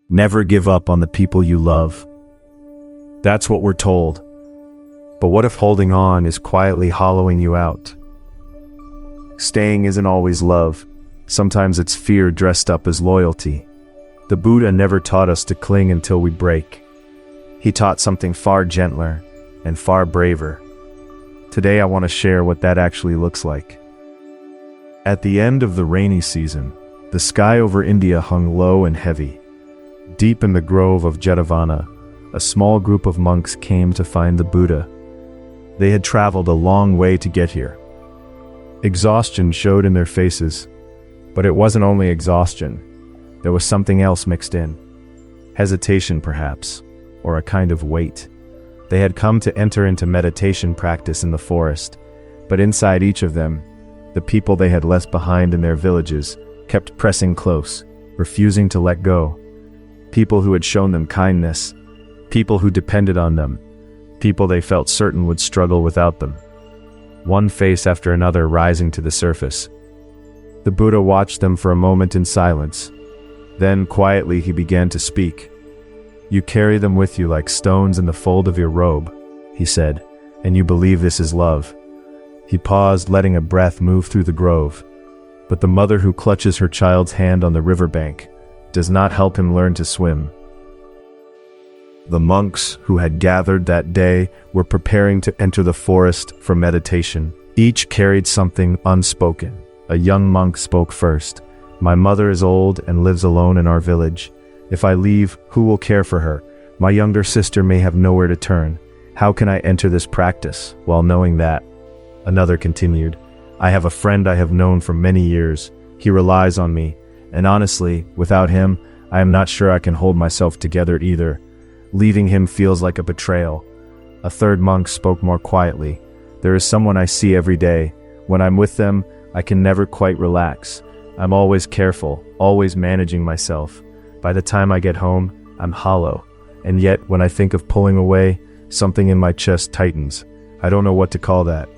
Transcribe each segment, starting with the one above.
Never give up on the people you love. That's what we're told. But what if holding on is quietly hollowing you out? Staying isn't always love. Sometimes it's fear dressed up as loyalty. The Buddha never taught us to cling until we break. He taught something far gentler and far braver. Today I want to share what that actually looks like. At the end of the rainy season, the sky over India hung low and heavy. Deep in the grove of Jetavana, a small group of monks came to find the Buddha. They had traveled a long way to get here. Exhaustion showed in their faces, but it wasn't only exhaustion. There was something else mixed in. Hesitation, perhaps, or a kind of weight. They had come to enter into meditation practice in the forest, but inside each of them, the people they had left behind in their villages kept pressing close, refusing to let go. People who had shown them kindness, people who depended on them, people they felt certain would struggle without them. One face after another rising to the surface. The Buddha watched them for a moment in silence. Then quietly he began to speak. "You carry them with you like stones in the fold of your robe," he said, "and you believe this is love." He paused, letting a breath move through the grove. But the mother who clutches her child's hand on the riverbank does not help him learn to swim. The monks who had gathered that day were preparing to enter the forest for meditation. Each carried something unspoken. A young monk spoke first. "My mother is old and lives alone in our village. If I leave, who will care for her? My younger sister may have nowhere to turn. How can I enter this practice while knowing that?" Another continued, "I have a friend I have known for many years. He relies on me, and honestly, without him, I am not sure I can hold myself together either. Leaving him feels like a betrayal." A third monk spoke more quietly. "There is someone I see every day. When I'm with them, I can never quite relax. I'm always careful, always managing myself. By the time I get home, I'm hollow. And yet, when I think of pulling away, something in my chest tightens. I don't know what to call that."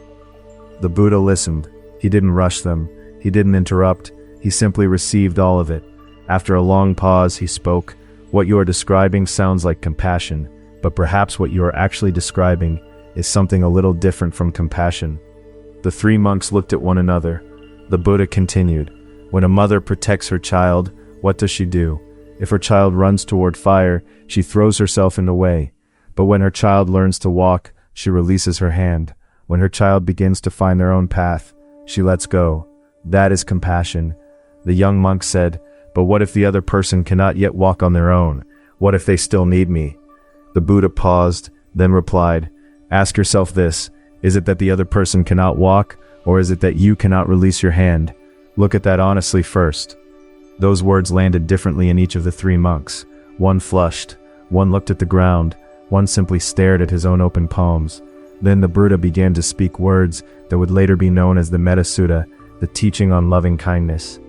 The Buddha listened. He didn't rush them. He didn't interrupt. He simply received all of it. After a long pause, he spoke. "What you are describing sounds like compassion, but perhaps what you are actually describing is something a little different from compassion." The three monks looked at one another. The Buddha continued, "When a mother protects her child, what does she do? If her child runs toward fire, she throws herself in the way. But when her child learns to walk, she releases her hand. When her child begins to find their own path, she lets go. That is compassion." The young monk said, "But what if the other person cannot yet walk on their own? What if they still need me?" The Buddha paused, then replied, "Ask yourself this, is it that the other person cannot walk, or is it that you cannot release your hand? Look at that honestly first." Those words landed differently in each of the three monks. One flushed, one looked at the ground, one simply stared at his own open palms. Then the Buddha began to speak words that would later be known as the Metta Sutta, the teaching on loving kindness.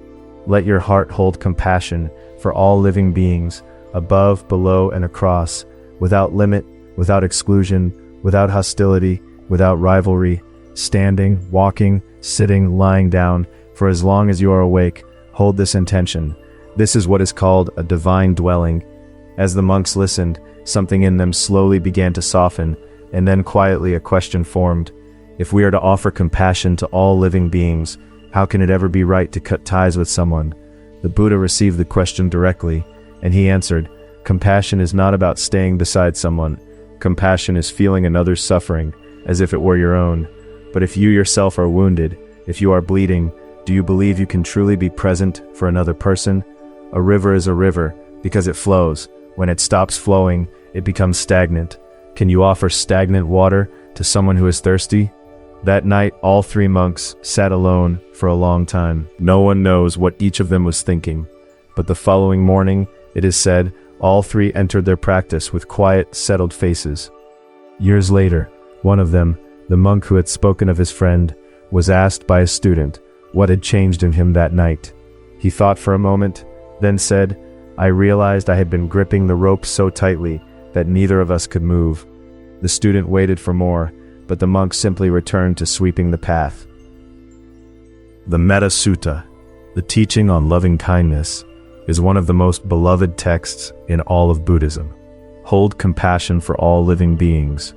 "Let your heart hold compassion for all living beings, above, below, and across, without limit, without exclusion, without hostility, without rivalry, standing, walking, sitting, lying down, for as long as you are awake, hold this intention. This is what is called a divine dwelling." As the monks listened, something in them slowly began to soften, and then quietly a question formed. If we are to offer compassion to all living beings, how can it ever be right to cut ties with someone? The Buddha received the question directly, and he answered, "Compassion is not about staying beside someone. Compassion is feeling another's suffering, as if it were your own. But if you yourself are wounded, if you are bleeding, do you believe you can truly be present for another person? A river is a river, because it flows. When it stops flowing, it becomes stagnant. Can you offer stagnant water to someone who is thirsty?" That night, all three monks sat alone for a long time. No one knows what each of them was thinking. But the following morning, it is said, all three entered their practice with quiet, settled faces. Years later, one of them, the monk who had spoken of his friend, was asked by a student what had changed in him that night. He thought for a moment, then said, "I realized I had been gripping the rope so tightly that neither of us could move." The student waited for more, but the monk simply returned to sweeping the path. The Metta Sutta, the teaching on loving kindness, is one of the most beloved texts in all of Buddhism. Hold compassion for all living beings.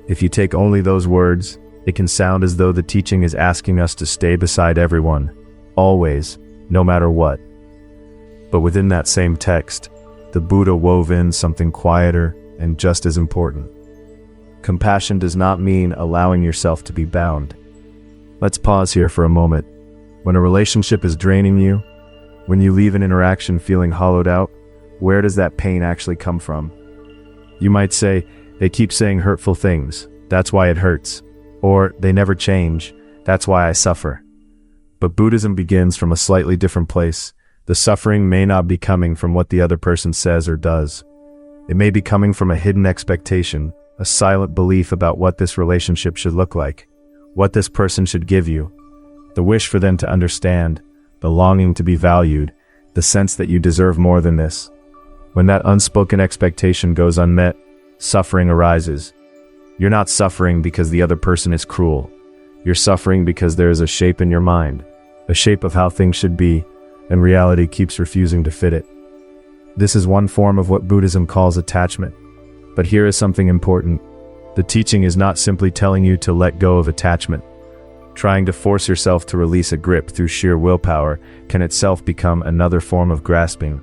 If you take only those words, it can sound as though the teaching is asking us to stay beside everyone, always, no matter what. But within that same text, the Buddha wove in something quieter and just as important. Compassion does not mean allowing yourself to be bound. Let's pause here for a moment. When a relationship is draining you, when you leave an interaction feeling hollowed out, where does that pain actually come from? You might say, they keep saying hurtful things, that's why it hurts. Or, they never change, that's why I suffer. But Buddhism begins from a slightly different place. The suffering may not be coming from what the other person says or does. It may be coming from a hidden expectation, a silent belief about what this relationship should look like, what this person should give you, the wish for them to understand, the longing to be valued, the sense that you deserve more than this. When that unspoken expectation goes unmet, suffering arises. You're not suffering because the other person is cruel. You're suffering because there is a shape in your mind, a shape of how things should be, and reality keeps refusing to fit it. This is one form of what Buddhism calls attachment. But here is something important. The teaching is not simply telling you to let go of attachment. Trying to force yourself to release a grip through sheer willpower can itself become another form of grasping.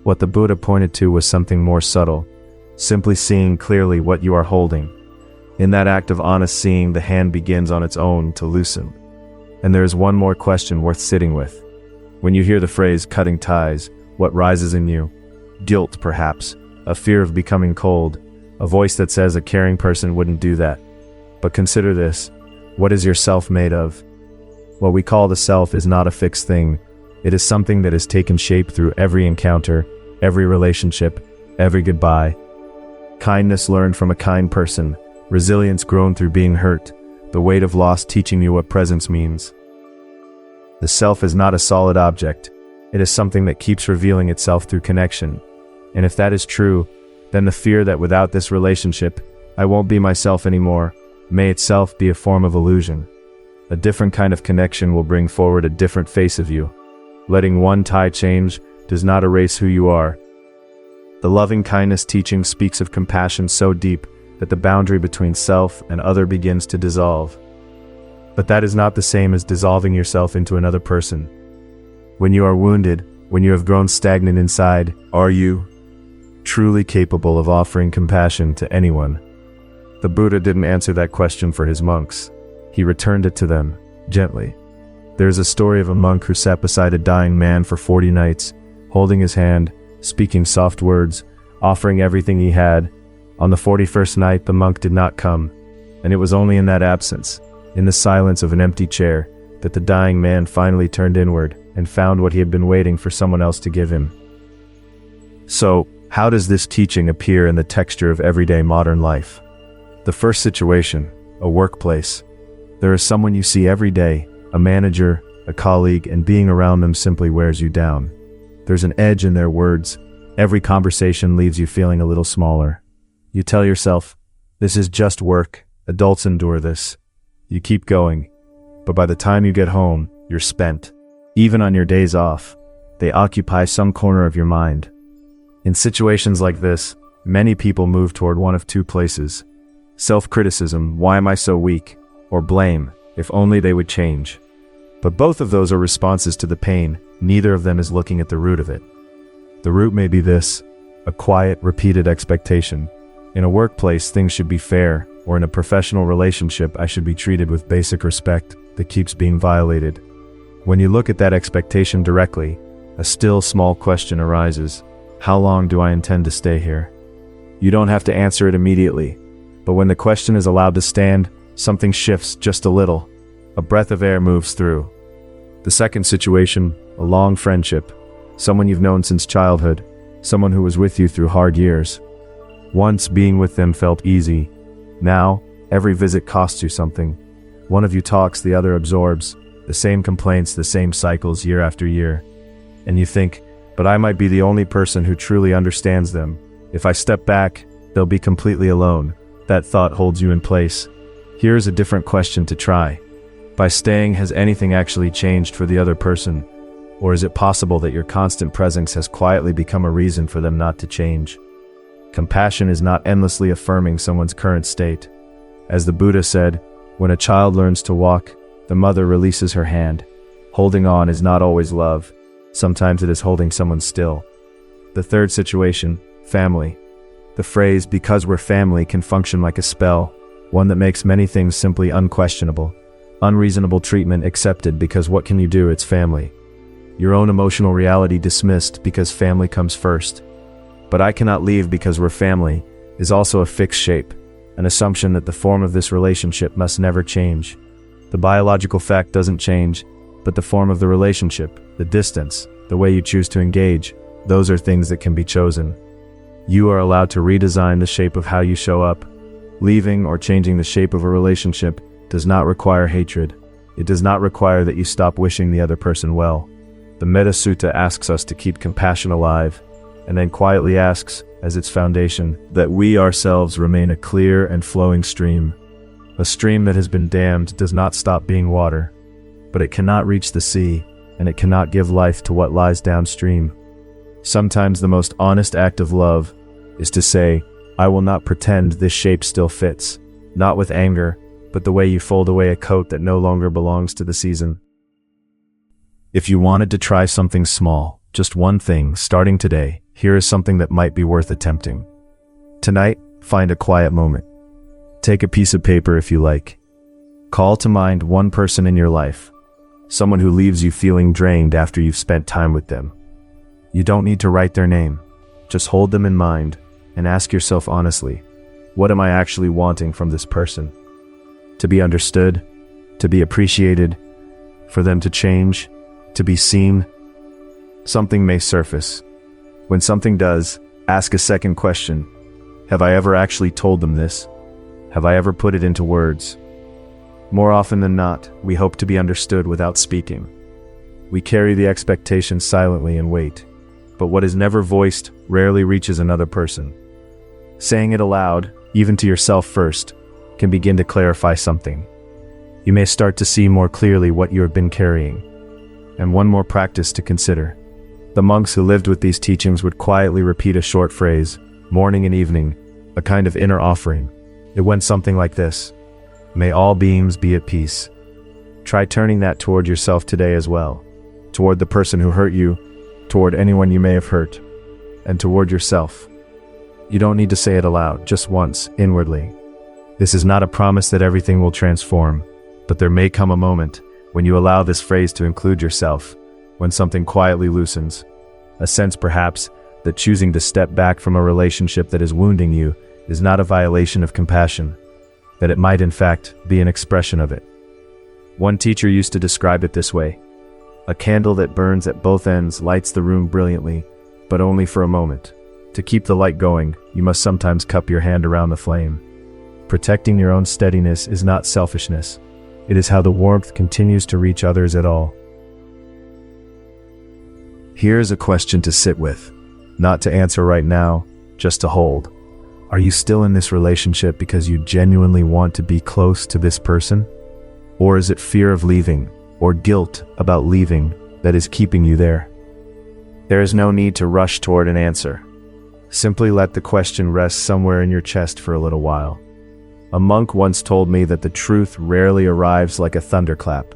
What the Buddha pointed to was something more subtle, simply seeing clearly what you are holding. In that act of honest seeing, the hand begins on its own to loosen. And there is one more question worth sitting with. When you hear the phrase cutting ties, what rises in you? Guilt, perhaps, a fear of becoming cold, a voice that says a caring person wouldn't do that. But consider this. What is your self made of? What we call the self is not a fixed thing. It is something that has taken shape through every encounter, every relationship, every goodbye. Kindness learned from a kind person, resilience grown through being hurt, the weight of loss teaching you what presence means. The self is not a solid object. It is something that keeps revealing itself through connection. And if that is true, then the fear that without this relationship, I won't be myself anymore, may itself be a form of illusion. A different kind of connection will bring forward a different face of you. Letting one tie change does not erase who you are. The loving kindness teaching speaks of compassion so deep that the boundary between self and other begins to dissolve. But that is not the same as dissolving yourself into another person. When you are wounded, when you have grown stagnant inside, are you truly capable of offering compassion to anyone? The Buddha didn't answer that question for his monks. He returned it to them, gently. There is a story of a monk who sat beside a dying man for 40 nights, holding his hand, speaking soft words, offering everything he had. On the 41st night, the monk did not come, and it was only in that absence, in the silence of an empty chair, that the dying man finally turned inward and found what he had been waiting for someone else to give him. So, how does this teaching appear in the texture of everyday modern life? The first situation, a workplace. There is someone you see every day, a manager, a colleague, and being around them simply wears you down. There's an edge in their words. Every conversation leaves you feeling a little smaller. You tell yourself, this is just work, adults endure this. You keep going, but by the time you get home, you're spent. Even on your days off, they occupy some corner of your mind. In situations like this, many people move toward one of two places. Self-criticism, why am I so weak? Or blame, if only they would change. But both of those are responses to the pain. Neither of them is looking at the root of it. The root may be this, a quiet, repeated expectation. In a workplace, things should be fair, or in a professional relationship, I should be treated with basic respect that keeps being violated. When you look at that expectation directly, a still small question arises. How long do I intend to stay here? You don't have to answer it immediately, but when the question is allowed to stand, something shifts just a little. A breath of air moves through. The second situation, a long friendship. Someone you've known since childhood, someone who was with you through hard years. Once being with them felt easy. Now, every visit costs you something. One of you talks, the other absorbs. The same complaints, the same cycles year after year. And you think, but I might be the only person who truly understands them. If I step back, they'll be completely alone. That thought holds you in place. Here's a different question to try. By staying, has anything actually changed for the other person? Or is it possible that your constant presence has quietly become a reason for them not to change? Compassion is not endlessly affirming someone's current state. As the Buddha said, when a child learns to walk, the mother releases her hand. Holding on is not always love. Sometimes it is holding someone still. The third situation, family. The phrase, "because we're family," can function like a spell, one that makes many things simply unquestionable. Unreasonable treatment accepted because what can you do, it's family. Your own emotional reality dismissed because family comes first. But I cannot leave because we're family is also a fixed shape, an assumption that the form of this relationship must never change. The biological fact doesn't change, but the form of the relationship, the distance, the way you choose to engage, those are things that can be chosen. You are allowed to redesign the shape of how you show up. Leaving or changing the shape of a relationship does not require hatred. It does not require that you stop wishing the other person well. The Metta Sutta asks us to keep compassion alive, and then quietly asks, as its foundation, that we ourselves remain a clear and flowing stream. A stream that has been dammed does not stop being water, but it cannot reach the sea, and it cannot give life to what lies downstream. Sometimes the most honest act of love is to say, "I will not pretend this shape still fits," not with anger, but the way you fold away a coat that no longer belongs to the season. If you wanted to try something small, just one thing, starting today, here is something that might be worth attempting. Tonight, find a quiet moment. Take a piece of paper if you like. Call to mind one person in your life, someone who leaves you feeling drained after you've spent time with them. You don't need to write their name. Just hold them in mind and ask yourself honestly, what am I actually wanting from this person? To be understood, to be appreciated, for them to change, to be seen. Something may surface. When something does, ask a second question. Have I ever actually told them this? Have I ever put it into words? More often than not, we hope to be understood without speaking. We carry the expectation silently and wait. But what is never voiced rarely reaches another person. Saying it aloud, even to yourself first, can begin to clarify something. You may start to see more clearly what you have been carrying. And one more practice to consider. The monks who lived with these teachings would quietly repeat a short phrase, morning and evening, a kind of inner offering. It went something like this: "May all beings be at peace." Try turning that toward yourself today as well. Toward the person who hurt you, toward anyone you may have hurt, and toward yourself. You don't need to say it aloud, just once, inwardly. This is not a promise that everything will transform, but there may come a moment when you allow this phrase to include yourself, when something quietly loosens. A sense, perhaps, that choosing to step back from a relationship that is wounding you is not a violation of compassion, that it might in fact be an expression of it. One teacher used to describe it this way: a candle that burns at both ends lights the room brilliantly, but only for a moment. To keep the light going, you must sometimes cup your hand around the flame. Protecting your own steadiness is not selfishness. It is how the warmth continues to reach others at all. Here's a question to sit with, not to answer right now, just to hold. Are you still in this relationship because you genuinely want to be close to this person? Or is it fear of leaving, or guilt about leaving, that is keeping you there? There is no need to rush toward an answer. Simply let the question rest somewhere in your chest for a little while. A monk once told me that the truth rarely arrives like a thunderclap.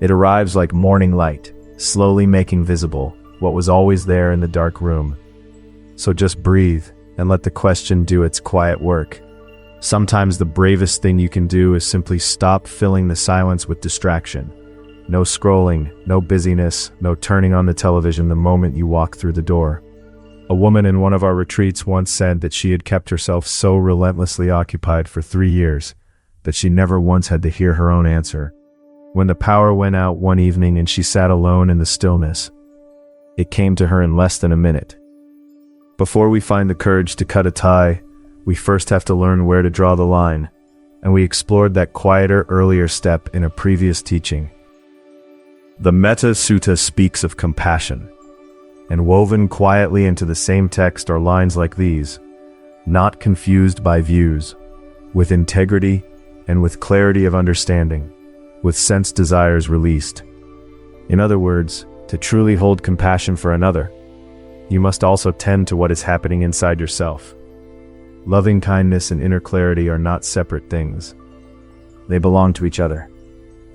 It arrives like morning light, slowly making visible what was always there in the dark room. So just breathe and let the question do its quiet work. Sometimes the bravest thing you can do is simply stop filling the silence with distraction. No scrolling, no busyness, no turning on the television the moment you walk through the door. A woman in one of our retreats once said that she had kept herself so relentlessly occupied for 3 years that she never once had to hear her own answer. When the power went out one evening and she sat alone in the stillness, it came to her in less than a minute. Before we find the courage to cut a tie, we first have to learn where to draw the line, and we explored that quieter, earlier step in a previous teaching. The Metta Sutta speaks of compassion, and woven quietly into the same text are lines like these: not confused by views, with integrity and with clarity of understanding, with sense desires released. In other words, To truly hold compassion for another, you must also tend to what is happening inside yourself. Loving kindness and inner clarity are not separate things. They belong to each other.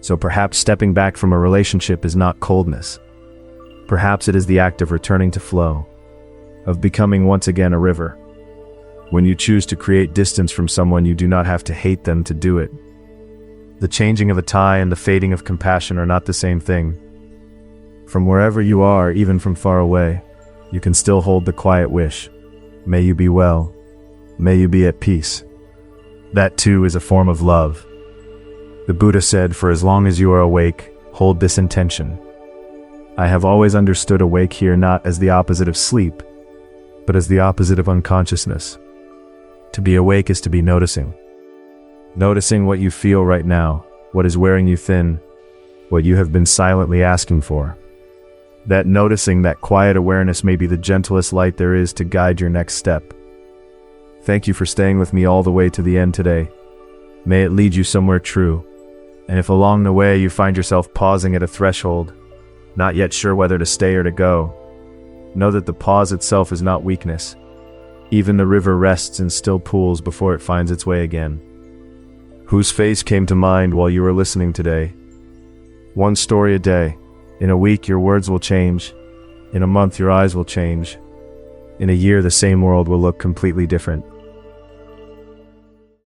So perhaps stepping back from a relationship is not coldness. Perhaps it is the act of returning to flow, of becoming once again a river. When you choose to create distance from someone, you do not have to hate them to do it. The changing of a tie and the fading of compassion are not the same thing. From wherever you are, even from far away, you can still hold the quiet wish. May you be well. May you be at peace. That too is a form of love. The Buddha said, for as long as you are awake, hold this intention. I have always understood awake here not as the opposite of sleep, but as the opposite of unconsciousness. To be awake is to be noticing. Noticing what you feel right now, what is wearing you thin, what you have been silently asking for. That noticing, that quiet awareness may be the gentlest light there is to guide your next step. Thank you for staying with me all the way to the end today. May it lead you somewhere true. And if along the way you find yourself pausing at a threshold, not yet sure whether to stay or to go, know that the pause itself is not weakness. Even the river rests in still pools before it finds its way again. Whose face came to mind while you were listening today? One story a day. In a week, your words will change. In a month, your eyes will change. In a year, the same world will look completely different.